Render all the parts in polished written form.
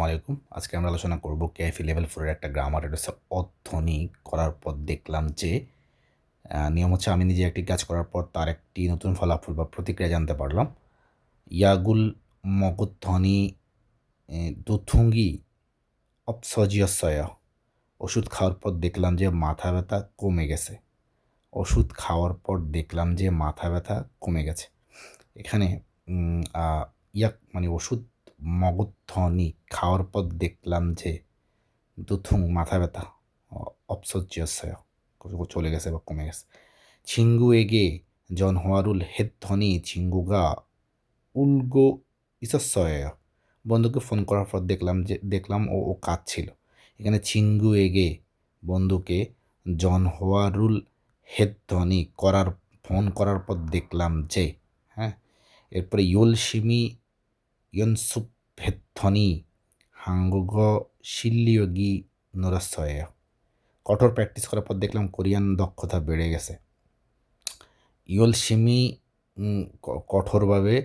আলাইকুম। আজকে আমরা আলোচনা করব কেএফই লেভেল 4 এর একটা গ্রামার। এটা হচ্ছে অধ্বনি করার পর দেখলাম যে নিয়ম হচ্ছে আমি নিজে একটি কাজ করার পর তার একটি নতুন ফলাফল বা প্রতিক্রিয়া জানতে পারলাম। ইয়াগুল মগধ্বনি দুথুঙ্গি অপসজিয়সয়। ওষুধ খাওয়ার পর দেখলাম যে মাথা ব্যথা কমে গেছে। ওষুধ খাওয়ার পর দেখলাম যে মাথা ব্যথা কমে গেছে। এখানে ইয়াক মানে ওষুধ মগধ্বনি খাওয়ার পর দেখলাম যে দুথুং মাথা ব্যথা অপসহ্যসয় চলে গেছে বা কমে গেছে। 칭구에게 전화를 했더니 친구가 울고 있었어요. বন্ধুকে ফোন করার পর দেখলাম ও কাঁদছিল। এখানে 칭구에게 বন্ধুকে 전화를 했더니 ফোন করার পর দেখলাম যে, হ্যাঁ, এরপরে 열심히 연습했더니 한국어 실력이 늘었어요. কঠোর প্র্যাকটিস করার পর দেখলাম কোরিয়ান দক্ষতা বেড়ে গেছে। 열심히 কঠোরভাবে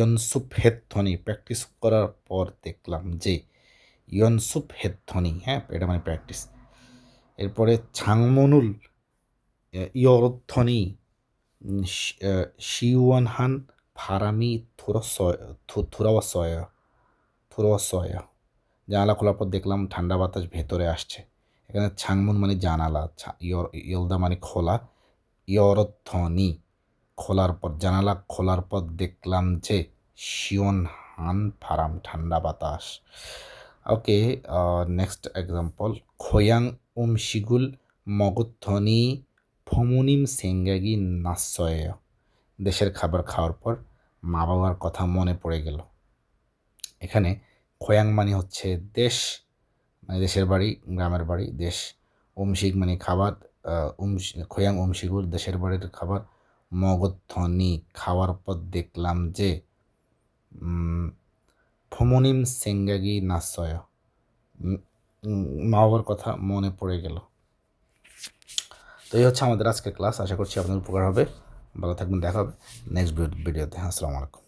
연습했더니 প্র্যাকটিস করার পর দেখলাম যে 연습했더니, হ্যাঁ, এটা মানে প্র্যাকটিস। এরপরে 창문을 열었더니 시원한 바람이 들어왔어요. জানালা খোলার পর দেখলাম ঠান্ডা বাতাস ভেতরে আসছে। এখানে ছাংমুন মানে জানালা, ইয়লদা মানে খোলা, ইয়রধ্বনি জানালা খোলার পর দেখলাম যে শিওন হান ফারাম ঠান্ডা বাতাস। ওকে, নেক্সট এক্সাম্পল। খোয়াং শিগুল মগধ্বনি ফমুনিম সেঙ্গাগি নাসয়। দেশের খাবার খাওয়ার পর মা বাবার কথা মনে পড়ে গেল। এখানে খোয়াং মানে হচ্ছে দেশ, মানে দেশের বাড়ি, গ্রামের বাড়ি, দেশ। ওমশিক মানে খাবার, খোয়াং ওমশিগুল দেশের বাড়ির খাবার। মগধ্বনি খাওয়ার পর দেখলাম যে ফমনিম সেঙ্গাগি নাসয়, মা বাবার কথা মনে পড়ে গেল। তো এই হচ্ছে আমাদের আজকের ক্লাস। আশা করছি আপনাদের উপকার হবে। ভালো থাকবেন, দেখা হবে নেক্সট ভিডিওতে। আসসালামু আলাইকুম।